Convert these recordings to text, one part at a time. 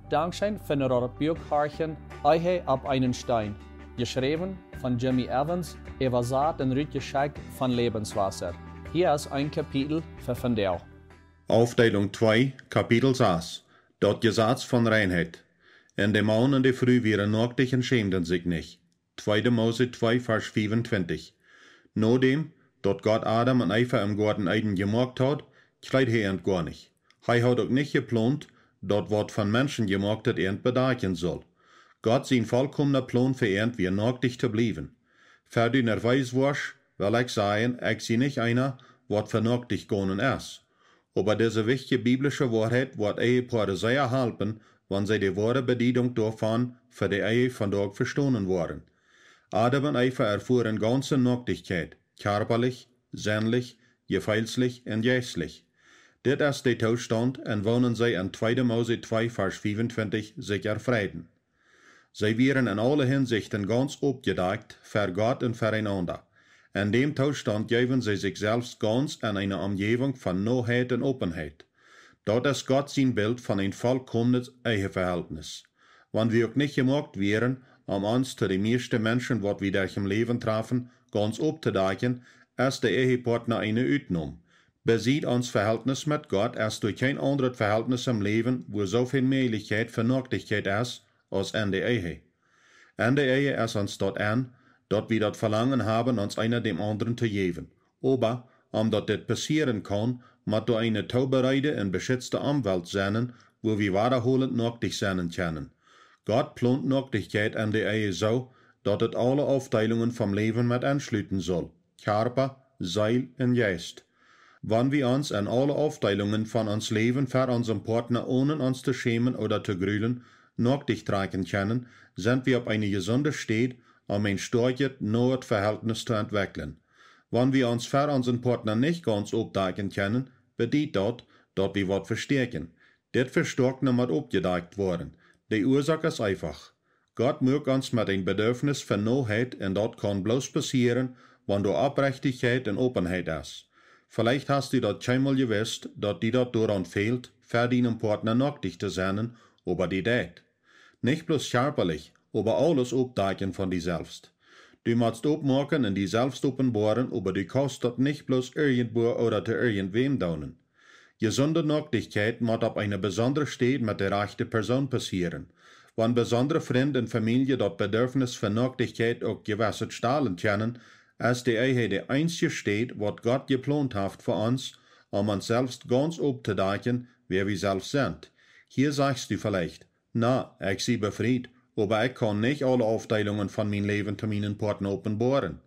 Dankschein von der Bürgharchen Eihe ab einen Stein. Geschrieben von Jimmy Evans, Saat und Rütgeschenk von Lebenswasser. Hier ist ein Kapitel für Vandau. Aufteilung 2, Kapitel 6. Dort Gesetz von Reinheit. In de Maun und de Früh wären nackt und schämten sich nicht. 2. Mose 2, Vers 25. Nodem, dort Gott Adam und Eva im Garten Eden gemacht hat, kleid he ent gar nicht. Hij hat auch nicht geplant, dort wat von Menschen gemacht hat ent bedachen soll. Gott sein vollkommener Plan für ent wie nacktig zu bleiben. Verdienerweise war's, will ich sagen, ich sie nicht einer, wat für nacktig gehen ist. Aber diese wichtige biblische Wahrheit wird Ehepaare sehr helfen, wenn sie die wahre Bedeutung davon für die Ehe von dort verstanden worden. Adam und Eva erfuhren ganze Nacktigkeit, körperlich, sinnlich, gefühlslich und geistlich. Dit ist der Zustand und wohnen sie in 2. Mose 2, Vers 25 sich erfreien. Sie wären in alle Hinsichten ganz abgedeckt für Gott und füreinander. In dem Zustand geben sie sich selbst ganz in eine Umgebung von Neuheit und Offenheit. Dort ist Gott sein Bild von ein vollkommenes Eheverhältnis. Wenn wir auch nicht gemacht wären, uns zu den meisten Menschen, die wir durch im Leben treffen, ganz abzudecken, ist der Ehepartner eine Ausnahme. Besieht uns Verhältnis mit Gott ist durch kein anderes Verhältnis im Leben, wo so viel Möglichkeit für Nacktigkeit ist, als in der Ehe. In der Ehe ist uns dort an, dort wir das Verlangen haben, uns einer dem anderen zu geben. Aber, dat dit passieren kann, muss du eine taubereide und beschützte Umwelt sein, wo wir wiederholend nacktig sein können. Gott plant Nacktigkeit in der Ehe so, dass es alle Aufteilungen vom Leben mit anschließen soll. Körper, Seele und Geist. Wenn wir uns in alle Aufteilungen von uns Leben für unseren Partner ohne uns zu schämen oder zu grühlen, nacktig tragen können, sind wir auf eine gesunde Stät, um ein starkes, neues Verhältnis zu entwickeln. Wenn wir uns für unseren Partner nicht ganz abdecken können, bedeutet das, dass wir was verstärken. Das Verstärken muss abgedeckt worden. Die Ursache ist einfach. Gott mögt uns mit ein Bedürfnis für Neuheit und das kann bloß passieren, wenn du Aufrichtigkeit und Offenheit hast. Vielleicht hast du das schon mal gewusst, dass dir das daran fehlt, für deinen Partner nacktig zu sein, aber die det. Nicht bloß körperlich, aber alles abdecken von dir selbst. Du musst aufmachen und die selbst offenbaren, aber du kannst das nicht bloß irgendwo oder zu irgendwem tun. Gesunde Nacktigkeit muss auf eine besondere Stelle mit der rechten Person passieren. Wenn besondere Freunde und Familie das Bedürfnis für Nacktigkeit auch gewässert stellen können, ist die Ehe die einzige Stelle, was Gott geplant hat für uns, uns selbst ganz abzudecken, wer wir selbst sind. Hier sagst du vielleicht, na, ich sie befreit, aber ich kann nicht alle Aufteilungen von meinem Leben zu meinen Partner offenbaren.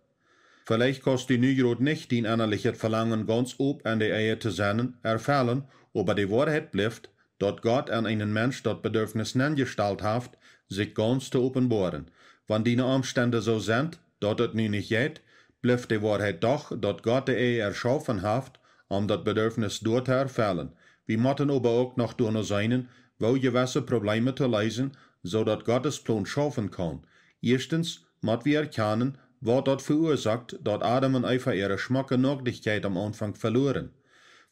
Vielleicht kannst du nu gerade nicht dein innerliches Verlangen ganz ob an der Ehe zu sein, erfüllen, aber die Wahrheit bleibt, dass Gott an einen Mensch das Bedürfnis gestellt hat, sich ganz zu offenbaren. Wenn deine Umstände so sind, dass es nu nicht geht, bleibt die Wahrheit doch, dass Gott die Ehe erschaffen hat, das Bedürfnis dort zu erfüllen. Wir müssen aber auch noch durch sein, wo gewisse Probleme zu lösen, so dass Gottes Plan schaffen kann. Erstens müssen wir erkennen, was dort verursacht, dass Adam und Eva ihre schmacke Nacktigkeit am Anfang verloren.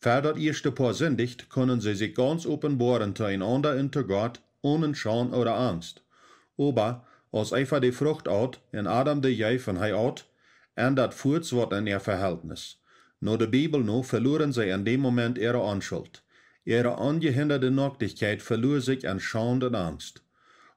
Für das erste Paar sündigt, können sie sich ganz offenbaren zueinander und zu Gott, ohne Scham oder Angst. Aber, als Eva die Frucht hat, und Adam die Jei von hij hat, ändert furz wat in ihr Verhältnis. Nur der Bibel noch verloren sie in dem Moment ihre Anschuld. Ihre ungehinderte Nacktigkeit verlor sich in Scham und Angst.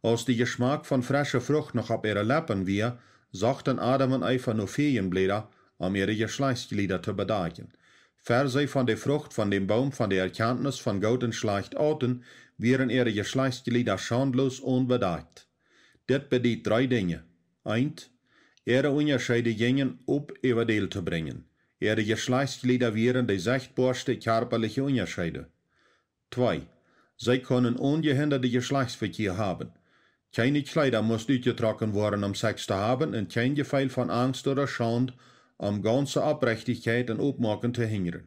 Als der Geschmack von frischer Frucht noch auf ihre Lippen war, sagten Adam und Eva nur Ferienblätter, ihre Geschlechtsglieder zu bedecken. Für sie von der Frucht von dem Baum von der Erkenntnis von Gut und Schlecht aten, wären ihre Geschlechtsglieder schandlos unbedeckt. Dit bedeutet 3 Dinge. 1. Ihre Unterschiede gingen ob überdeel zu bringen. Ihre Geschlechtsglieder wären die sichtbarste körperliche Unterschiede. 2. Sie können ungehinderte Geschlechtsverkehr haben. Keine Kleider muss durchgetragen werden, Sex zu haben, und kein Gefühl von Angst oder Schande, ganze Aufrichtigkeit und Aufmachen zu hindern.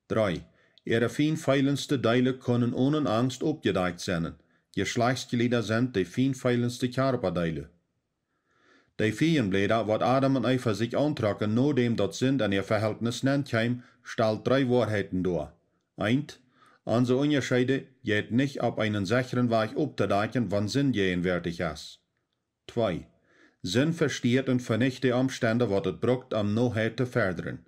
3. Ihre feinfeilendste Teile können ohne Angst abgedeckt sein. Geschlechtsglieder sind die feinfeilendste Körperteile. Die Feenblätter, wat Adam und Eva sich antragen, nachdem das Sünd an ihr Verhältnis nennt, stellt 3 Wahrheiten dar. 1. Unsere Unterscheide geht nicht auf einen sicheren Weg aufzudecken, wann Sinn gegenwärtig ist. 2. Sinn versteht und vernichtet die Umstände, was es braucht, Noheit zu fördern.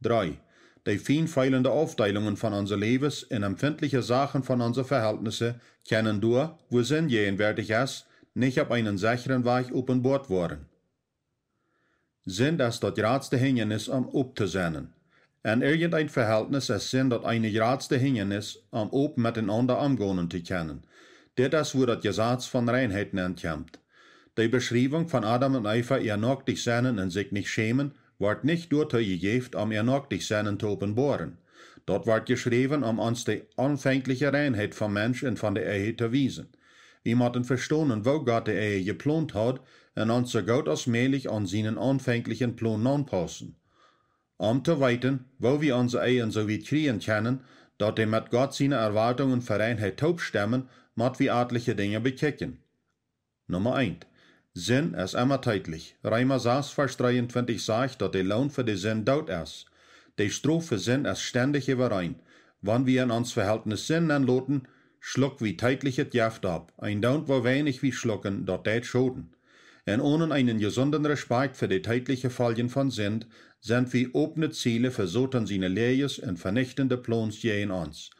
3. Die feinfeilende Aufteilungen von unser Lebens in empfindliche Sachen von unseren Verhältnissen können durch, wo Sinn gegenwärtig ist, nicht auf einen sicheren Weg offenbart worden. Sinn ist das größte Hindernis, aufzusehen. In irgendein Verhältnis ist Sinn das eine größte Hindernis, open miteinander umgehen zu können. Das ist, wo das Gesetz von Reinheit nennt kommt. Die Beschreibung von Adam und Eva, ihr nacktig sein und sich nicht schämen, wird nicht durchgegeben, ihr nacktig sein zu offenbaren. Dort wird geschrieben, uns die anfängliche Reinheit vom Mensch und von der Ehe zu wiesen. Wir müssen verstehen, wo Gott die Ehe geplant hat, und uns so gut als möglich an seinen anfänglichen Plan anpassen. Zu weiten, wo wir unsere Ehen so weit kriegen können, dass die mit Gott seine Erwartungen für Reinheit taub stimmen, müssen wir etliche Dinge bekicken. Nummer 1. Sinn ist immer zeitlich. Römer 6, Vers 23 sagt, dass der Lohn für den Sinn Tod ist. Die Strafe für Sinn ist ständig überein. Wenn wir in uns Verhältnis Sinn anloten, schluck wie zeitliches Gift ab. Ein Tod, wo wenig wie schlucken, dort det schoden. Und ohne einen gesunden Respekt für die zeitlichen Folgen von Sinn, sind wir offene Ziele für Satan seine Lehes und vernichtende Plans gegen uns.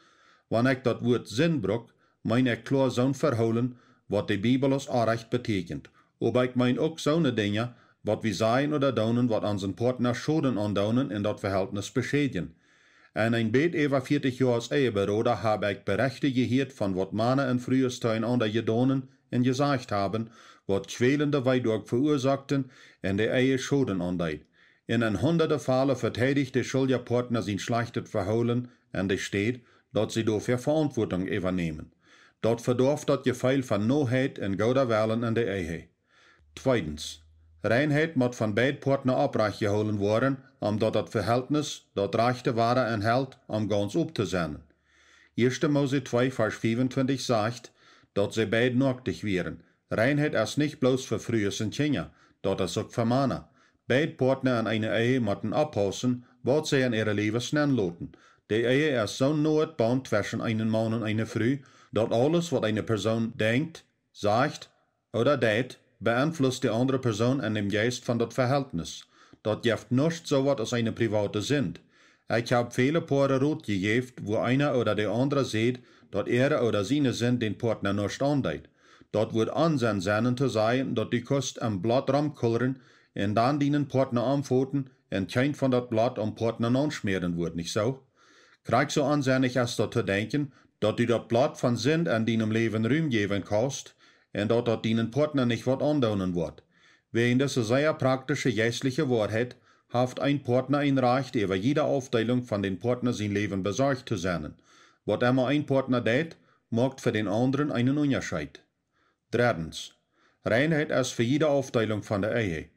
Wenn ich das Wort Sinn brauch, meine ich klar so verholen, was die Bibel als Anrecht betekent. Aber ich mein auch so ne Dinge, was wir sagen oder tun, was unseren Partner Schaden andaunen in das Verhältnis beschädigen. En ein bet über 40 Jahre als Eheberater habe ich Berichte gehört von was Männer in früher Stein ander gedonen und gesagt haben, was quälende Weidurch verursagten und der Ehe Schaden andeit. In ein hunderte Fälle verteidigt der schuldige Partner sein schlechtes Verholen und es steht, dass sie dafür Verantwortung übernehmen. Dort verdarf das Gefühl von Noheit und guter Willen in der Ehe. 2. Reinheit muss von beiden Partnern abrecht geholen werden, dat das Verhältnis, das rechte Ware enthält, ganz aufzusehen. 1. Mose 2, Vers 25 sagt, dass sie beide nacktig wären. Reinheit ist nicht bloß für frühe Kinder, das ist auch für Männer. Beide Partner in einer Ehe müssen abpassen, was sie in ihre Lebens loten. Die Ehe ist so nahe Band zwischen einem Mann und einer Frau, dass alles, was eine Person denkt, sagt oder tät, beeinflusst die andere Person in dem Geist von das Verhältnis. Das gibt nicht so was als eine private Sinn. Ich habe viele Paare Rot gegeben, wo einer oder der andere sieht, dass er oder seine Sinn den Partner nicht andeit. Dort wird Ansehen sein zu sein, dass die Kost am Blatt rumkullern und dann den Partner anfoten und kein von dat Blatt am Partner anschmieren wird, nicht so? Krieg so ansehnlich als dort zu denken, dass du dat Blatt von Sinn an deinem Leben Ruhm geben kannst, und dass dat deinen Partner nicht wat andaunen wird. Wegen dieser sehr praktische geistliche Wahrheit haft ein Partner ein Recht, über jede Aufteilung von den Partner sein Leben besorgt zu sein. Was immer ein Partner tät, macht für den anderen einen Unterschied. 3. Reinheit ist für jede Aufteilung von der Ehe.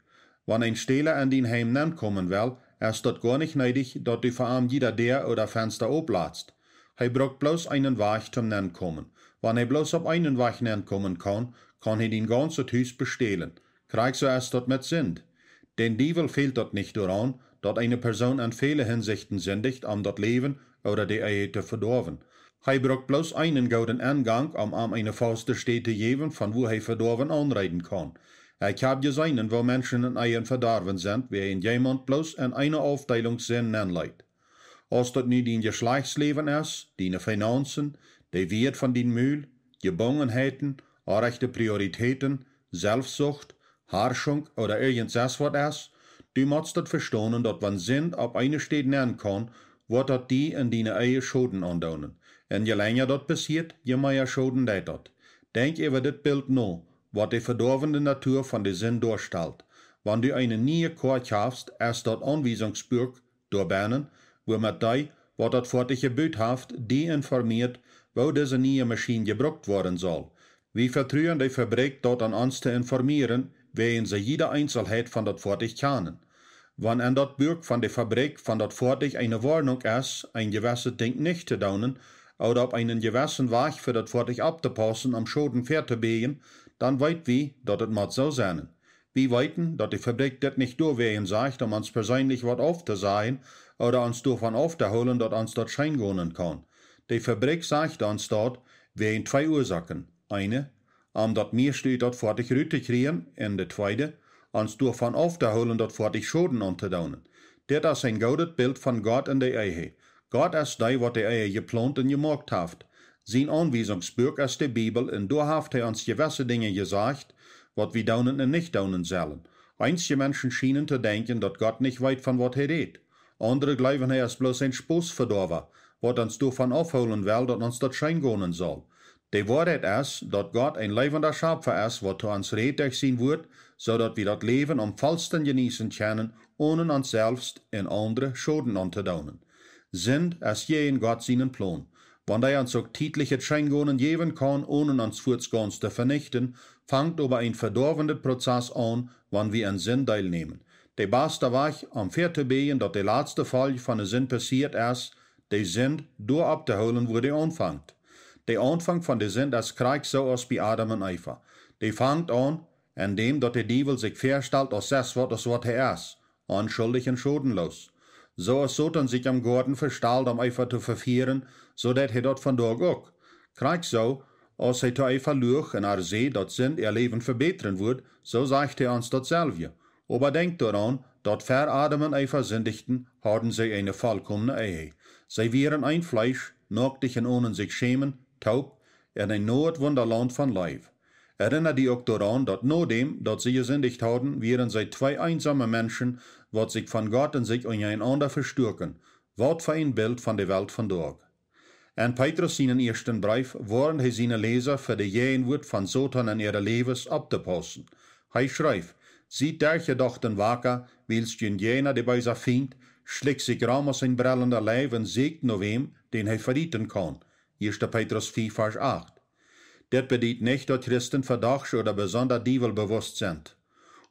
Wenn ein Stehler an den Heim kommen will, ist das gar nicht nötig, dass du vor allem jeder der oder Fenster auflatzt. Er braucht bloß einen Weg zum kommen. Wenn er bloß auf einen Weg kommen kann, kann er den ganzen Haus bestehlen. Krieg so erst dort mit Sinn. Den Diebel fehlt dort nicht daran, dass eine Person in viele Hinsichten sündigt, das Leben oder die Ehe zu verdorben. Er braucht bloß einen guten Angang, eine feste Stätte zu geben, von wo er verdorben anreiten kann. Ich habe gesehen, wo Menschen in Ehen verdorben sind, wie jemand bloß in einer Aufteilungssinn anleitet. Als das nicht dein Geschlechtsleben ist, deine Finanzen, der Wert von den Müll, Gebungenheiten, rechte Prioritäten, Selbstsucht, Herrschung oder irgendwas was ist, du musst das verstehen, dass wenn Sinn auf eine Stelle nennen kann, wird das die in deine Ehe Schaden andaunen. Und je länger das passiert, je mehr Schaden das. Denk über das Bild nach, was die verdorvene Natur von der Sinn darstellt. Wenn du eine neue Karte kaufst, ist das Anweisungsbuch durchbahnen, wo mit dir, was das für dich gebüht hat, die informiert, wo diese neue Maschine gebraucht werden soll. Wir vertrauen die Fabrik dort an uns zu informieren, wegen sie jede Einzelheit von das Fahrzeug kennen. Wenn an das Buch von der Fabrik von das Fahrzeug eine Warnung ist, ein gewisses Ding nicht zu tun, oder auf einen gewissen Weg für das Fahrzeug abzupassen, am Schaden fernzubegen, dann weit wir, dass es muss so sein. Wir weiten, dass die Fabrik das nicht durchwehen sagt, uns persönlich was aufzusagen, oder uns davon aufzuholen, dass uns das scheingehen kann. Die Fabrik sagt uns dort, wegen zwei Ursachen. Eine, dat meeste dat fertig rüt te kriegen, en de tweede, ons davon aufzuholen, dat fertig Schoden anzudauen. Dit is een goudet Bild van Gott en de Ehe. Gott is die, wat de Ehe geplant en gemaakt heeft. Zijn Anweisungsbuch is de Bibel, en daar heeft hij ons gewisse dingen gezegd, wat we daunen en niet daunen zullen. Einige Menschen schienen te denken, dat Gott nicht weet van wat hij deed. Andere geloven hij is bloß een spoesverdorver, wat ons davon afholen wil, dat ons dat schijn gonen zal. De waarheid is, dat God een levender Schöpfer is, wat ons redt durch zijn woord, zodat we dat leven am vollsten genießen können, ohne ons selbst en andere Schoden anzudauen. Sind is je Gott seinen Plan. Wann hij ons ook tijdliche Scheingonen geven kann, ohne ons voortgaans te vernichten, fangt aber ein verdorvende Prozess an, wann wir an Sinn teilnehmen. De beste Weg, am Pferd te beten, dat de laatste Fall van de Sinn passiert is, de Sinn door ab te holen, wo de anfangt. De Anfang van de Sinn is krijg zo als bij Adam en Eva. De fangt an, indem dat de Dievel zich verstelt als zes wat hij is, onschuldig en schodenlos. Zo is Satan zich am Garten verstelt om Eva te vervieren, zodat hij dat vandaag ook. Krijg zo, als hij te Eva lucht en haar ziet dat Sinn ihr leven verbeteren wordt, zo zegt hij ons datzelfde. Aber denkt daran, dat ver Adam en Eva sündigten, hadden zij eine vollkommene Ehe. Zij waren ein Fleisch, nacktig en ohne sich schämen, taub, in ein neues Wunderland van Leib. Erinnert die ook daran, dat nachdem, dat sie gesündigt hadden, waren zij twee einsame Menschen, wat sich van Gott en sich untereinander verstärken. Wat für ein Bild van de Welt vandaag. En Petrus seinen ersten Brief warnt hij zijn Leser für de Jehenwoord van Satan en ihre Levens ab te passen. Hij schreibt, ziet der gedachten waker, wils jener de böse Feind, schlägt sich ram aus sein brellender Leib en siegt nur wem, den hij verrieten kann. 1. Petrus 4, Vers 8. Dat bedeutet nicht, dass Christen verdacht oder besonders dievelbewusst sind.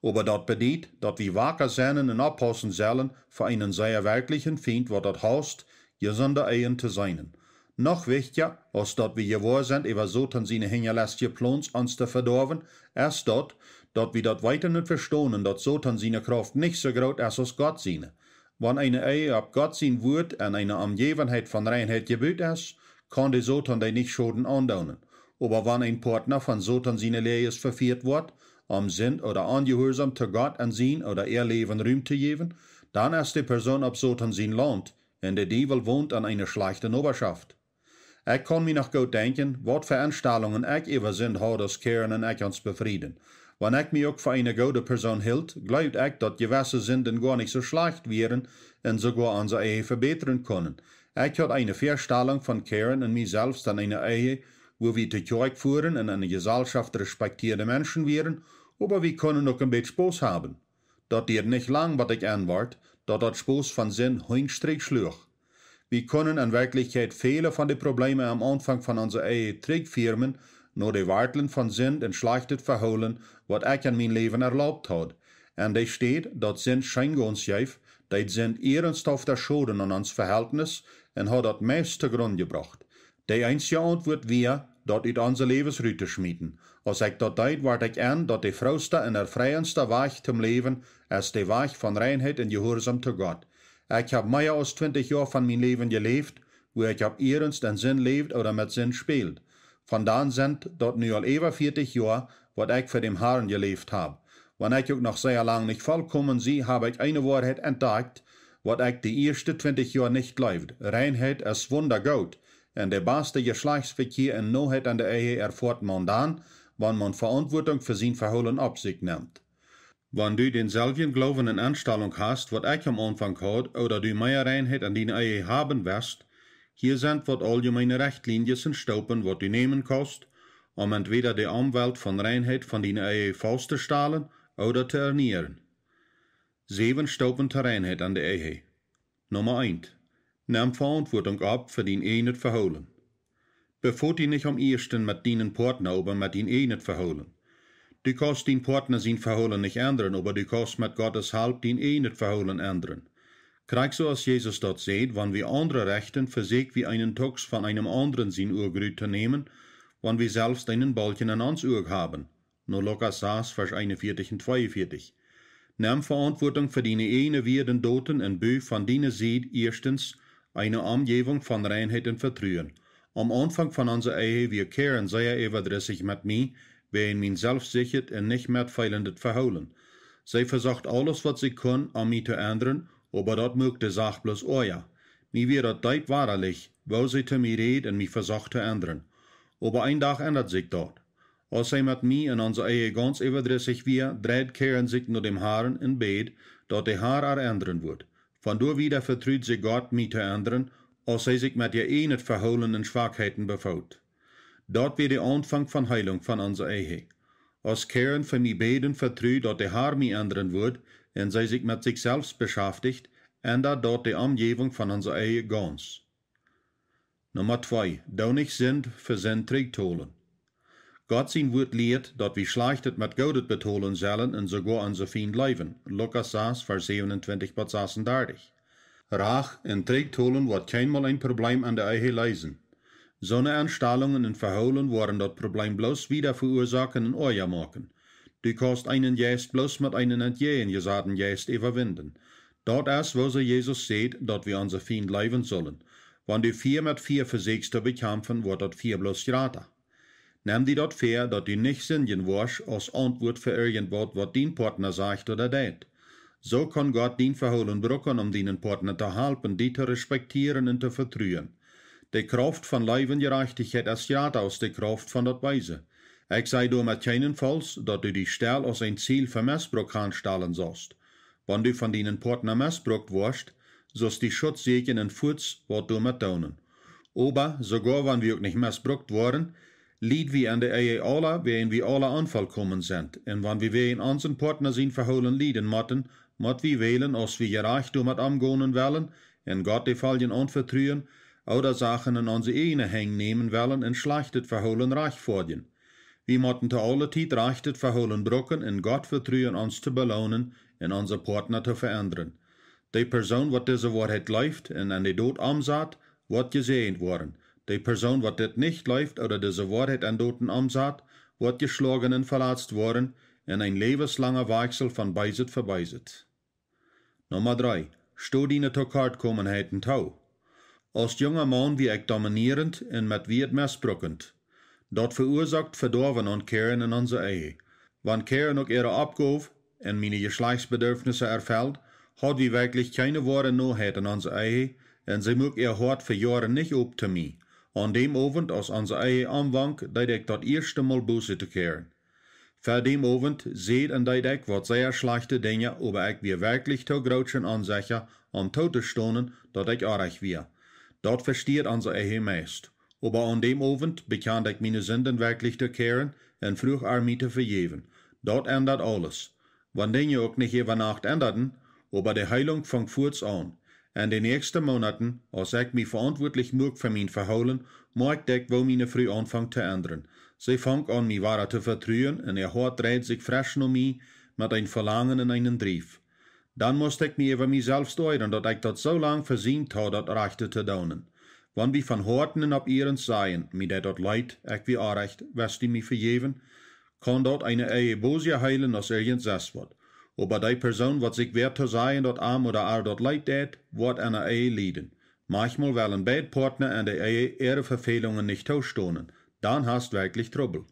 Aber das bedeutet, dass wir wacker sein und abpassen sollen für einen sehr wirklichen Feind, was das heißt, gesunde Ehen zu sein. Noch wichtiger, als dass wir gewahr sind, über Satan seine hinterlästige Plans uns zu verdorben, ist das, dass wir das weiter nicht verstehen, dass Satan seine Kraft nicht so groß ist als Gott seine. Wenn eine Ehe ab Gott sein Wort und eine Umgebenheit von Reinheit gebüht ist, kann der Satan die nicht Schoden andauern. Aber wenn ein Partner von Satan seine Lehres verführt wird, Sinn oder ungehorsam zu Gott an sein oder ihr Leben Ruhm zu geben, dann ist die Person ab Satan sein Land, und der Teufel wohnt an einer schlechten Oberschaft. Ich kann mir noch gut denken, was für Anstellungen ich über Sinn habe, das Kehren und ich uns befrieden. Wenn ich mich auch für eine gute Person hielt, glaubt ich, dass gewisse Sünden gar nicht so schlecht wären und sogar unsere Ehe verbessern können. Ich hatte eine Vorstellung von Kehren und mir selbst an einer Ehe, wo wir die Kirche fuhren und eine Gesellschaft respektierte Menschen wären, aber wir können auch ein bisschen Spaß haben. Das dauert nicht lang, was ich anwart, dass das Spaß von Sinn Heinstrich schlug. Wir können in Wirklichkeit viele von den Problemen am Anfang von unserer Ehe zurückführen, nur die Warteln von Sinn und schlechtes Verholen, was ich in mein Leben erlaubt hat. Und da steht, dass Sinn Scheingons gef, dat sind ernsthaft der Schoden an uns Verhältnis und hat das meiste Grund gebracht. Die einzige Antwort wäre, dat uit onze levensruute schmieden. Als ik dat deed, word ik aan dat de vrouwste en erfreiendste Weg zum Leben is de Weg van Reinheit en Gehorsam zu Gott. Ik heb meer als 20 jaar van mijn leven geleefd, wo ik op ernst en zin leeft oder met zin speelt. Vandaan sind dat nu al over 40 jaar, wat ik voor dem Herrn geleefd heb. Wanneer ik ook nog zeer lang niet vollkommen zie, heb ik eine Wahrheit entdeckt, wat ik de eerste 20 jaar niet leefde. Reinheit is wundergoed. En de beste Geschlechtsverkehr en Noheit an der Ehe erfährt man dann, wenn man Verantwortung für sein Verhalten auf sich nimmt. Wenn du denselben Glauben und Anstellung hast, was ich am Anfang hatte, oder du mehr Reinheit an deiner Ehe haben wirst, hier sind was allgemeine Richtlinien und Staupen, was du nehmen kannst, entweder die Anwalt von Reinheit von deiner Ehe festzustellen oder zu ernähren. 7 Staupen zur Reinheit an der Ehe. Nummer 1. Nimm Verantwortung ab für dein Ehe nicht verholen. Bevor du nicht am ersten mit deinen Partner, aber mit dein Ehe nicht verholen. Du kannst dein Partner sein Verholen nicht ändern, aber du kannst mit Gottes Hilfe dein Ehe nicht verholen ändern. Krieg so als Jesus dort sieht, wenn wir andere rechten, versiegt wie einen Tux von einem anderen sein Urgrüt zu nehmen, wenn wir selbst einen Balken an uns Urg haben. Nur Lukas 6, Vers 41 und 42. Nimm Verantwortung für deine Ehe werden Doten und Bö von deiner Seed erstens eine Umgebung von Reinheit und Vertrauen. Am Anfang von unserer Ehe, wir kehren sehr überdrüssig mit mir, wen min selbstsichert und nicht mehr feilendet verholen. Sie versucht alles, was sie kann, an mich zu ändern, aber dat mögt die Sache bloß euer. Mir wird dat deit wahrlich, wo sie zu mir redet und mich versucht zu ändern. Aber ein Tag ändert sich dort. Als sie mit mir in unserer Ehe ganz überdrüssig wir, dreht kehren sich nur dem Haaren in Bett, dat die Haar ändern wird. Von da wieder vertraut sie Gott, mich zu ändern, als sie sich mit ihr nicht verholenen Schwachheiten befaut. Dort wird der Anfang von Heilung von unserer Ehe. Als Karen für mich beten vertraut, dass der Haar mich ändern wird, und sie sich mit sich selbst beschäftigt, ändert dort die Umgebung von unserer Ehe ganz. Nummer 2. Da nicht sind, für sind Tricktolen. Gott sein Wort lehrt, dass wir schlechtet mit Gaudet betolen sollen und sogar unser Feind leben. Lukas 6, Vers 27 bis 36. Rach und Tricktolen wird keinmal ein Problem an der Ehe lösen. Sonne Anstellungen und Verholen worden das Problem bloß wieder verursachen und euer machen. Du kannst einen Geist bloß mit einem entgegengesetzten Geist überwinden. Dort ist, wo sie Jesus sieht, dass wir unser Feind leben sollen. Wenn du 4 mit 4 versuchst zu bekämpfen, wird das 4 bloß geraten. Nimm dir dort fair, dass du nicht sündigen wirst, als Antwort für irgendwas, was dein Partner sagt oder tät. So kann Gott dein Verholen brücken, um deinen Partner zu helfen, die zu respektieren und zu vertrauen. Die Kraft von Leibengerechtigkeit ist gerade aus der Kraft von der Weise. Ich sei du mit keinenfalls, dass du die Stelle als ein Ziel für Missbrauch anstellen sollst. Wenn du von deinen Partner missbraucht wirst, sollst die Schutz sichern und Fuß, was du mit tun. Aber, sogar wenn wir auch nicht missbraucht worden, lied wir an der Ehe alle, wenn wir alle Anfall kommen sind. Und wenn wir in unseren Partner sind verholen lieden motten, mot wir wählen, als wir gerecht mit umgehen wollen, in Gott die Fallen anvertrauen, oder Sachen in unsere Ehe hängen nehmen wollen und schlechtet verholen reich vorgehen. Wir motten zu aller Zeit rechtet verholen brücken und Gott vertrauen uns zu belohnen und unser Partner zu verändern. Die Person, wat diese Wahrheit läuft und an die Tod umsat, wird gesehen worden. Die Person, wat dit nicht läuft oder diese Wahrheit an Toten umsat, wird geschlagen und verletzt worden und ein lebenslanger Wechsel von Beisit für Beisit. Nummer 3. Steh deine Tekortkommenheiten tau. Als junger Mann wie ich dominierend und mit Wirt missbrauchend. Dat verursacht Verdorven und Kehren in unserer Ehe. Wenn Kehren auch ihre Abgabe und meine Geschlechtsbedürfnisse erfüllt, hat wir wirklich keine wahre Noheit in unserer Ehe und sie mag ihr Hort für Jahre nicht ob zu mir. An dem Abend, als unsere Ehe anfang, deed ich das erste Mal Buße zu kehren. Für dem Abend seht und deed ich wat sehr schlechte Dinge, aber ich wir wirklich zu großen Ansicher, tot zu stehen, dat ich arg wir. Dat versteht unsere Ehe meist. Aber an dem Abend bekannte ich meine Sünden wirklich zu kehren und früh mich zu vergeben. Dat ändert alles. Wenn Dinge auch nicht über Nacht änderten, aber die Heilung fängt kurz an. In den nächsten Monaten, als ich mich verantwortlich mag für mein Verholen, mag ich wo meine Frau anfangen zu ändern. Sie fängt an, mich wahrer zu vertrauen und ihr Hort dreht sich frisch um mich mit ein Verlangen in einen Brief. Dann musste ich mir über mich selbst steuern, dass ich das so lang versehnt habe, das Rechte zu tun. Wenn wir von Horten und ab ihren seien, mir dort leid, ich wie Anrecht, wirst du mich vergeben, kann dort eine Ehe böse heilen, als irgendwas wird. Aber die Person, was sich wert zu sein, dort arm oder dort leid tät, wird eine Ehe leiden. Manchmal wollen beide Partner in der Ehe ihre Verfehlungen nicht tauschen. Dann hast wirklich Trouble.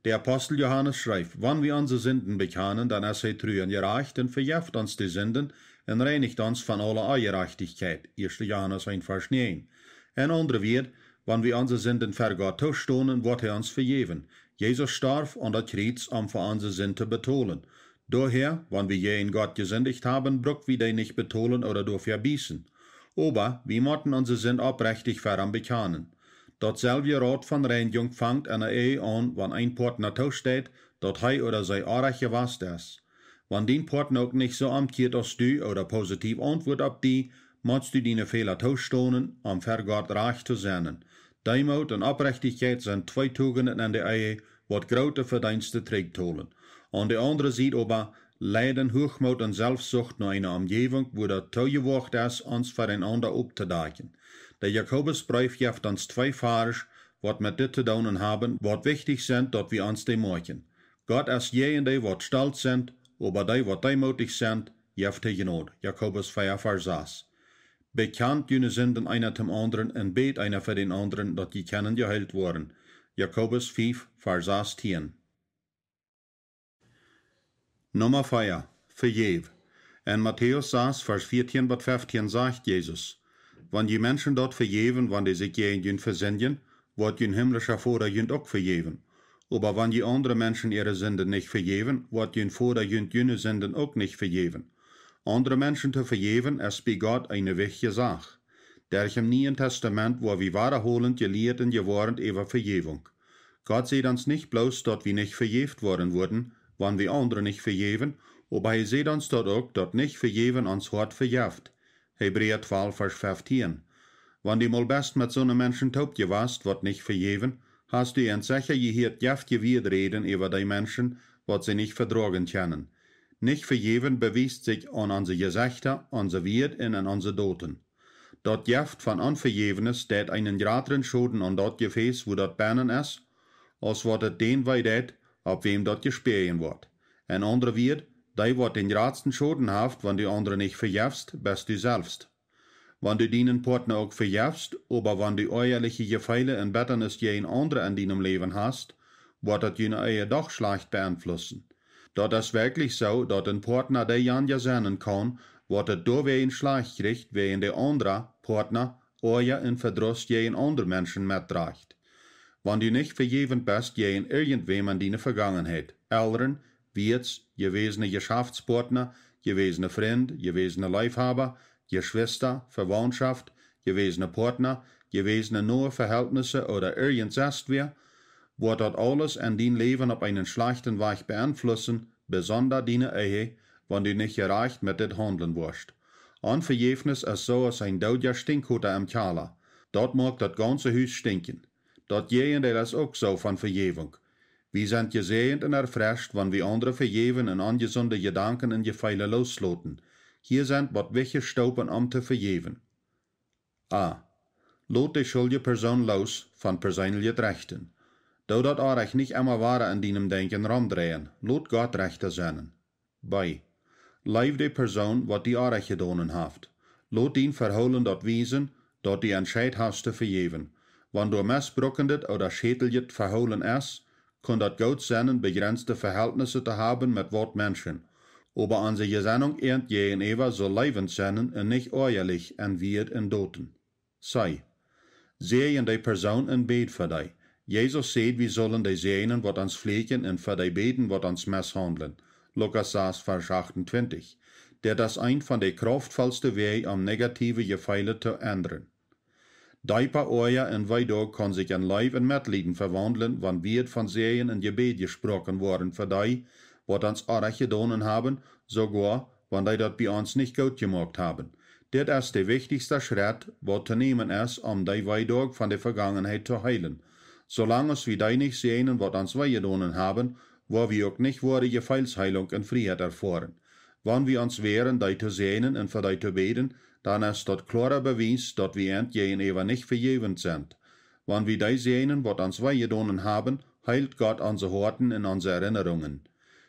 Der Apostel Johannes schreibt, wenn wir unsere Sünden bekennen, dann ist er treu und gerecht und vergibt uns die Sünden und reinigt uns von aller Ungerechtigkeit. 1. Johannes 1, Vers 9. Ein anderer wird, wenn wir unsere Sünden vor Gott tauschen, wird er uns vergeben. Jesus starb an das Kreuz, um für unsere Sünden zu betonen. Daher, wenn wir je in Gott gesündigt haben, braucht wir die nicht betonen oder dafür bissen. Aber wir mochten unsere Sünden aufrichtig voran bekennen. Datselbe Rat von Reinigung fängt an der Ehe an, wenn ein Partner steht, dat er oder sie arg gewasst ist. Wenn dein Partner auch nicht so amtiert als du oder positiv antwortet auf die, musst du deine Fehler tauschen, um für Gott recht zu sein. Demut und Aufrichtigkeit sind 2 Tugenden in der Ehe, wat große Verdienste trägt holen. An der anderen Seite aber leiden Hochmut und Selbstsucht nach einer Umgebung, wo der Teuerwacht ist, uns voreinander aufzudecken. Der Jakobusbrief gibt uns 2 Phasen, wat mit dit zu tun haben, wat wichtig sind, dat wir uns dem machen. Gott ist jene, wat stolz sind, aber die, wat demutig sind, gibt er Not. Jakobus 4, Vers 6. Bekannt jene Sünden einer zum anderen und bet einer für den anderen, dat die kennen geheilt worden. Jakobus 5, Vers 18. Nummer 4. Verjev. In Matthäus 6, Vers 14 bis 15 sagt Jesus, wenn die Menschen dort verjeven, wenn die sich gegen jün versündigen, wird jün himmlischer Vater jün auch verjeven. Aber wenn die anderen Menschen ihre Sünden nicht verjeven, wird jün Vater jüne Sünden auch nicht verjeven. Andere Menschen zu verjeven, ist bei Gott eine wichtige Sache. Der im Neuen Testament, wo wir wiederholend gelehrt und geworden über Verjevung. Gott sieht uns nicht bloß, dass wir nicht verjeft worden wurden, wenn wir andere nicht verjeven, aber er sieht uns dort auch, dass nicht verjeven uns hart verjeft. Hebräer 12, Vers 15. Wenn du mal best mit so einem Menschen taub gewast, wird nicht verjeven, hast du ihn sicher gehört jeftige Widerreden über die Menschen, was sie nicht vertragen können. Nicht verjeven beweist sich an unsere Gesichter, unser Wirt und an unsere Doten. Dort jeft von Unverjevenes, det einen größeren Schaden an dort Gefäß, wo dort Bernen ist, als wat het den weidet, auf wem dort gespähen wird. Ein anderer wird, die wird den größten Schaden haft, wenn du andere nicht verjefst, bist du selbst. Wenn du deinen Partner auch verjefst, aber wenn du eierliche Gefeile und Betternis je ein anderer in deinem Leben hast, wird das deine Ehe doch schlecht beeinflussen. Dort ist wirklich so, dass ein Partner, der Jan ja sein kann, wird es da wie ein schlecht kriegt, während der andere Partner euer in Verdruss je ein anderer Menschen mittragt. Wenn du nicht verjevend bist, je in irgendwem in deiner Vergangenheit, Eltern, Wirts, gewesene Geschäftspartner, gewesene Freund, gewesene Leibhaber, Geschwister, Verwandtschaft, gewesene Partner, gewesene nahe Verhältnisse oder irgendwas wer, wird dort alles in dein Leben auf einen schlechten Weg beeinflussen, besonders deine Ehe, wenn du nicht gereicht mit dit handeln wirst. Unverjefnis ist so als ein daudiger Stinkhutter im Keller. Dort mag das ganze Haus stinken. Dort gehen das auch so von Verjevung. Wir sind gesehnt und erfrischt, wenn wir andere verjeven und ungesunde Gedanken und Gefeile losloten. Hier sind wat wichtige Staupen zu verjeven. A. Lot die schuldige Person los von persönlichen Rechten. Da dat auch nicht immer wahre in deinem Denken rumdrehen, lot Gott Rechte sennen. B. Leif die Person, wat die auch gedonen haft. Lot ihn verholen dat wiesen, dat die Entscheid hast zu verjeven. Wenn du missbrauchendet oder schädeljet verholen ist, kann dat gut sein, begrenzte Verhältnisse zu haben mit wat Menschen. Aber unsere Gesinnung gegenüber soll leibend sein und nicht ehrlich und wird in Doten. Sei. Sehen die Person in Bett für dich. Jesus sagt, wir sollen die sehen, wat uns pflegen und für die beten, wat uns misshandeln. Lukas 6, Vers 28. Das ist ein von den kraftvollsten Wegen, um negative Gefeile zu ändern. Deiper euer und Weidog kann sich in Leib und Mitleiden verwandeln, wann wird von Sehen und Gebet gesprochen worden für die, wat uns auch gedonen haben, sogar, wenn die das bei uns nicht gut gemacht haben. Das ist der wichtigste Schritt, was zu nehmen ist, um die Weidog von der Vergangenheit zu heilen. Solange wir die nicht sehen, was uns wehgedonen haben, wo wir auch nicht wahre Gefeilsheilung und Freiheit erfahren. Wenn wir uns wehren, die zu sehen und für die zu beten, dann ist das klarer Beweis, dass wir gegenüber nicht verjevend sind. Wenn wir die sehen, was uns wehgedonen haben, heilt Gott unsere Horten und unsere Erinnerungen.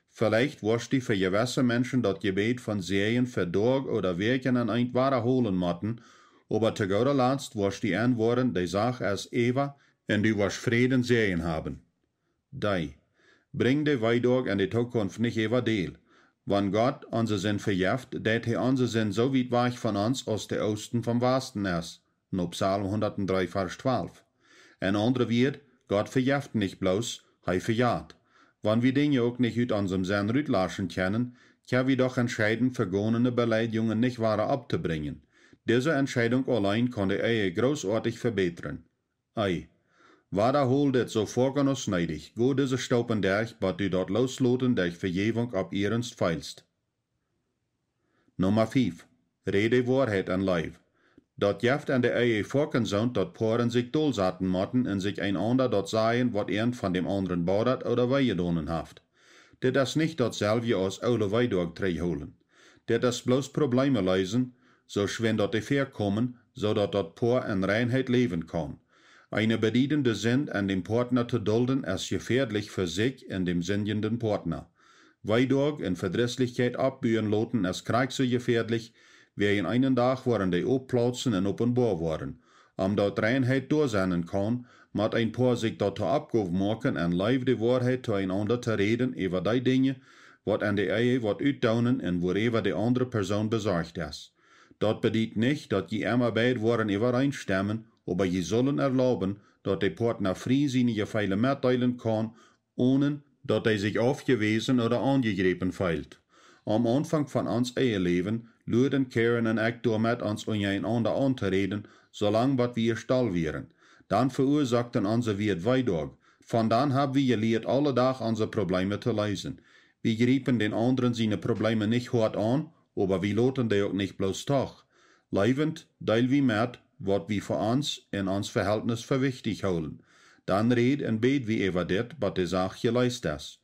Vielleicht wirst du für gewisse Menschen das Gebet von Sehen für Tag oder Wirken an ein Ware holen motten, aber zu guter Letzt wirst du antworten, die Sache ist ewig, und du wirst Frieden sehen haben. Dei. Bring die Weidog in die Zukunft nicht über Deal. Wenn Gott unser Sinn verjeft, dat er unser Sinn so weit weg von uns aus der Osten vom Westen ist. No Psalm 103, Vers 12. Ein anderer wird, Gott verjeft nicht bloß, er verjagt. Wenn wir Dinge auch nicht aus unserem Sinn rütlaschen können, können wir doch entscheiden, vergonnene Beleidigungen nicht wahr abzubringen. Diese Entscheidung allein kann die Ehe großartig verbessern. Ei. Wiederhol det so vorgen und sneidig, go diese Staupen durch, bat du dort losloten durch Verjevung ab ihrens feilst. Nummer 5. Rede Wahrheit an Leib. Dort jeft an der Ehe vorken sind, dort Paaren sich dolsaten motten und sich einander dort sagen, wat irgend von dem anderen baudert oder wehgedonen haft. Det ist nicht dort selbe aus oude Weidog holen. Det ist bloß Probleme lösen, so schwen dort die Fair kommen, so dort Paar in Reinheit leben kann. Eine bedienende Sinn an dem Partner zu dulden, ist gefährlich für sich und dem sündigenden Partner. Weidog in Verdrisslichkeit abbühen loten, ist krieg so gefährlich, wie in einen Tag waren die opplaatsen en openbaar worden, omdat reinheid doorzenden kan, moet een paar zich daartoe opgave maken en live de waarheid einander te reden over die dingen, wat aan de eie wordt uitdaunen en waarover de andere persoon bezorgd is. Dat betekent niet dat je immer beide worden overeenstemmen, aber je zullen erlauben, dat de partner vrij zijn Gefühle mitteilen kan, ohne dat hij zich afgewezen oder angegriffen fühlt. Am Anfang van ons Eheleven luden Karen en ik door met ons einander aan te reden, zolang wat wir stal wären. Dann verursachten onze wir het weidog. Von dann haben wir geleerd alle Tag unsere Probleme zu lösen. Wir griepen den anderen seine Probleme nicht hart an, aber wir loten die auch nicht bloß doch. Leivend deil wir mit, wat wir für uns in ons Verhältnis für wichtig holen. Dann red en bet wir über dit, wat de Sache geleist ist.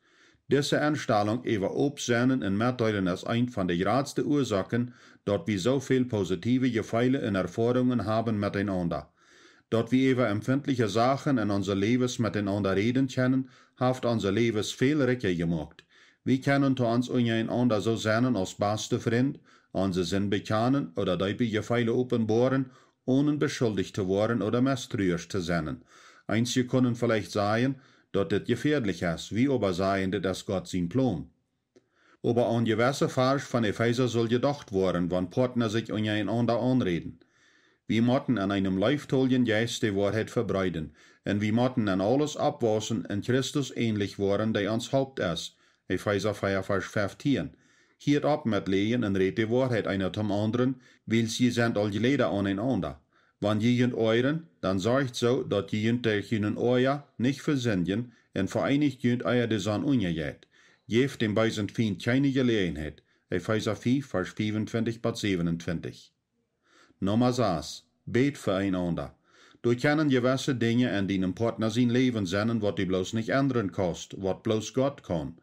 Diese Einstellung über Obsehnen und Mitteilen ist ein von den grootste Ursachen, dass wir so viel positive Gefühle und Erfahrungen haben miteinander. Dass wir über empfindliche Sachen in unser Lebens miteinander reden können, hat unser Lebens viel reicher gemacht. Wir können zu uns einander so sein als beste Freund, unsere Sinn bekennen oder die Gefühle offenbaren, ohne beschuldigt zu werden oder misstrauisch zu sein. Einige können vielleicht sagen, dass das gefährlich ist, wie aber sagen, das ist Gott sein Plan. Aber an gewisse Vers von Epheser soll gedacht werden, wenn Partner sich einander anreden. Wir müssen an einem leibtollen Geist die Wahrheit verbreiten, und wir müssen an alles abwaschen und Christus ähnlich werden, der uns Haupt ist. Epheser 4, Vers 15. Hier ab mit lehen und red die Wahrheit einer zum anderen, weil sie sind all geleden aneinander. Wenn jemand euren, dann sorgt so, dass jemand der ihnen euer nicht versenden und vereinigt jemand euer des an ungejet. Geeft dem beisen Feind keine Gelegenheit. Epheser 4, Vers 25 bis 27. Nummer 6. Bet füreinander. Du können gewisse Dinge in deinem Partner sein Leben sein, was du bloß nicht ändern kannst, was bloß Gott kann.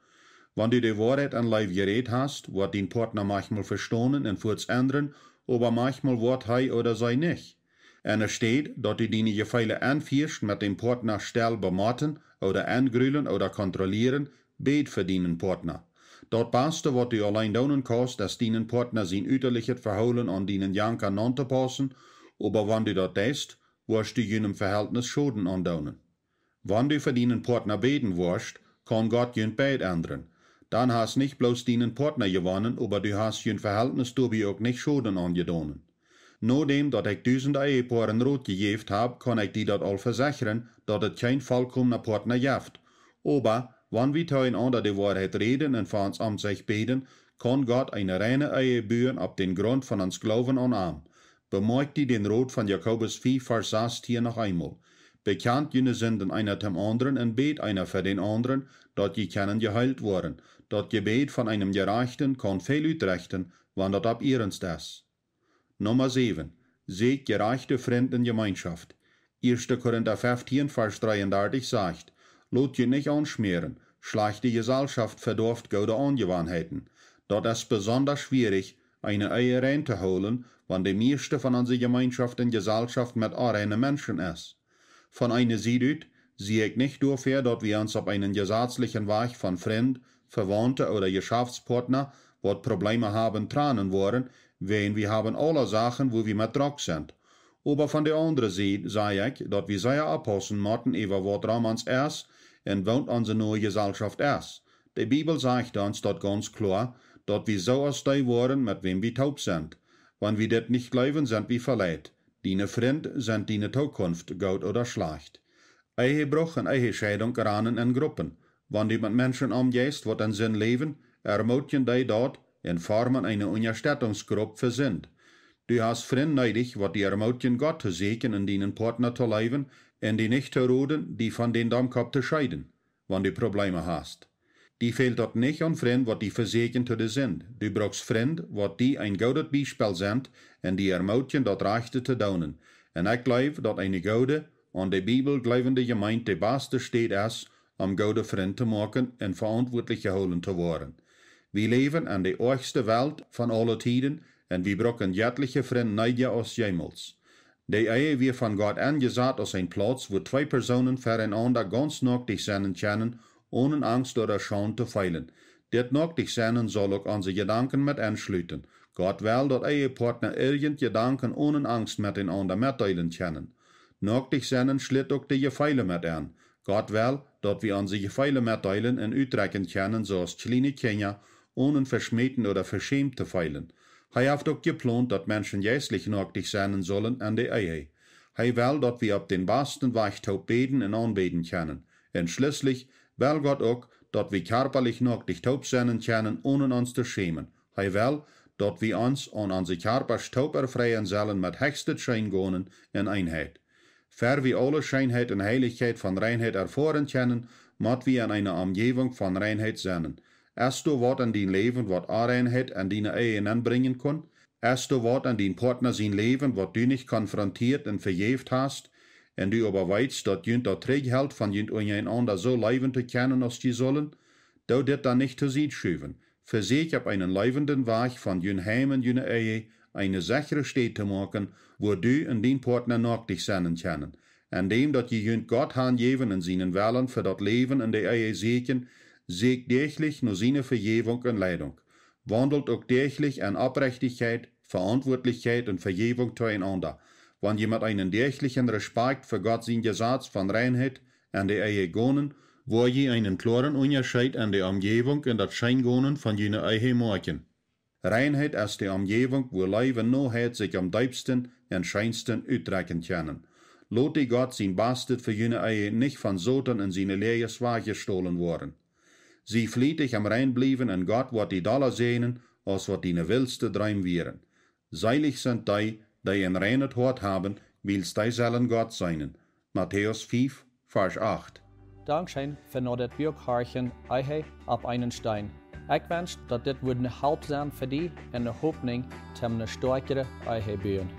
Wenn du die Wahrheit an Leib geredet hast, wird dein Partner manchmal verstehen und wird's ändern, aber manchmal wird er oder sie nicht. Und es steht, dass du deine Gefühle anführst mit dem Partner still bematten oder angrülen oder kontrollieren, bet für deinen Partner. Das Beste, was du allein tun kannst, ist deinen Partner sein üterliches Verhalten an deinen Janker anzupassen, aber wenn du das tust, wirst du jenem Verhältnis Schaden andaunen. Wenn du für deinen Partner beten wirst, kann Gott jen Beit ändern. Dann hast nicht bloß deinen Partner gewonnen, aber du hast jen Verhältnis dabei auch nicht Schaden angedonen. Nachdem, dass ich 1000 Ehepaaren Rot gegeben habe, kann ich dir das all versichern, dass es kein vollkommener Partner gibt. Aber, wenn wir zueinander die Wahrheit reden und für uns am sich beten, kann Gott eine reine Ehe bühen auf den Grund von uns Glauben an Arm. Bemerkt die den Rot von Jakobus 4, Vers 6 hier noch einmal. Bekannt jene Sünden einer zum anderen und bet einer für den anderen, dass die können geheilt werden. Das Gebet von einem Gerechten kann viel utrechten, wenn das ab ihrens ist. Nummer 7. Seht gerechte Freund in Gemeinschaft. 1. Korinther 15, Vers 33 sagt, lot je nicht anschmieren, schlechte Gesellschaft verdorft gute Angewohnheiten. Dort ist besonders schwierig, eine Ehe reinzuholen, wenn die meiste von unserer Gemeinschaft und Gesellschaft mit reinen Menschen ist. Von einer Seite sehe ich nicht dafür, dass wir uns auf einen gesetzlichen Weg von Freund, Verwandte oder Geschäftspartner, wo Probleme haben, trennen wollen, wenn wir haben alle Sachen, wo wir mit Druck sind. Aber von der anderen Seite sage ich, dass wir sehr aufpassen müssen, über was Ramans ist und was unsere neue Gesellschaft ist. Die Bibel sagt uns dort ganz klar, dass wir so aus die waren, mit wem wir taub sind. Wenn wir das nicht glauben, sind wir verleiht. Deine Freund sind deine Zukunft, gut oder schlecht. Ehebruch und Ehescheidung rannen in Gruppen. Wenn du mit Menschen umgehst, die in Sinn leben, ermutigen die dort und formen eine Unterstützungsgruppe für Sinn. Du hast Freunde nötig, die dir ermutigen, Gott zu segnen und deinen Partner zu leben und die nicht zu roden, die von den Dummkopf zu scheiden, wenn du Probleme hast. Die fehlt dort nicht an Freunde, die versegnen zu dir sind. Du brauchst Freunde, die ein gutes Beispiel sind und die ermutigen, das Rechte zu tun. Und ich glaube, dass eine gute, an die Bibel glaubende Gemeinde die beste steht ist, um gute Freunde zu machen und verantwortlich geholt zu werden. Wir leben in der argsten Welt von allen Tiden und wir brauchen jegliche Freunde neidiger als jemals. Die Ehe wird von Gott angesagt als ein Platz, wo zwei Personen füreinander ganz nötig sein können, ohne Angst oder Scham zu feilen. Das nötig sein soll auch unsere Gedanken mit anschließen. Gott will, dat Ehepartner irgend Gedanken ohne Angst mit den anderen mitteilen können. Nördlich seinen schlitt auch die Gefeile mit an. Gott will, dat wir an sie Gefeile mitteilen und uitrecken können, so als kleine Kinder, ohne verschmähten oder verschämt zu feilen. Hij heeft ook geplant dat mensen geestlich nördlich sein sollen an der Ehe. Hij will, dat wir op den besten Weg taub beten und anbeten können. Und schließlich will Gott auch, dat wir körperlich nördlich taub sein können, ohne uns zu schämen. Hij will, dat wir uns an unsere Körper taub erfreien sollen mit höchster Scheingonen in Einheit. Ver wir alle Scheinheit und Heiligkeit von Reinheit erfahren können, mat wir in einer Umgebung von Reinheit sein. Erst du wat an dein Leben, wat Reinheit an deine Ehe anbringen kann? Erst du wat an dein Partner sein Leben, wat du nicht konfrontiert und verjeft hast? Und du aber weißt, dat jünt dat Träghält von jünt einander so leben zu können, als die sollen? Du dit dann nicht zu Sied schüben. Für sich auf einen leibenden Weg von jün Heim und jüne Ehe eine sichere Stätte zu machen, wo du und dein Partner nördlich sein können. An dem, dat je jünt Gott hangeben in seinen Wellen für dat Leben in der Ehe segen, seegt täglich nur seine Vergebung und Leitung. Wandelt auch täglich an Abrechtigkeit, Verantwortlichkeit und Vergebung zueinander. Wenn jemand einen täglichen Respekt für Gott sein Gesetz von Reinheit an der Ehe gonen, wo je einen klaren Unterschied an der Umgebung und das Scheingonen von jener Ehe machen. Reinheit ist die Umgebung, wo Leben Noheit sich am diebsten und scheinsten uitrecken können. Lot die Gott sein Bastet für jener Ehe nicht von Soten in seine leere Swag gestohlen worden. Sie flietig am Rein blieben und Gott wird die Dollar sehnen, als wat die willste Dreim wären. Seilig sind die ein reines Hort haben, wils die sollen Gott seinen. Matthäus 5, Vers 8. Dankschön für noch das Bürgharchen Ehe ab einen Stein. Ich wünsche, dass das eine Halb sein für die und eine Hoffnung, zum eine stärkere Ehe bauen.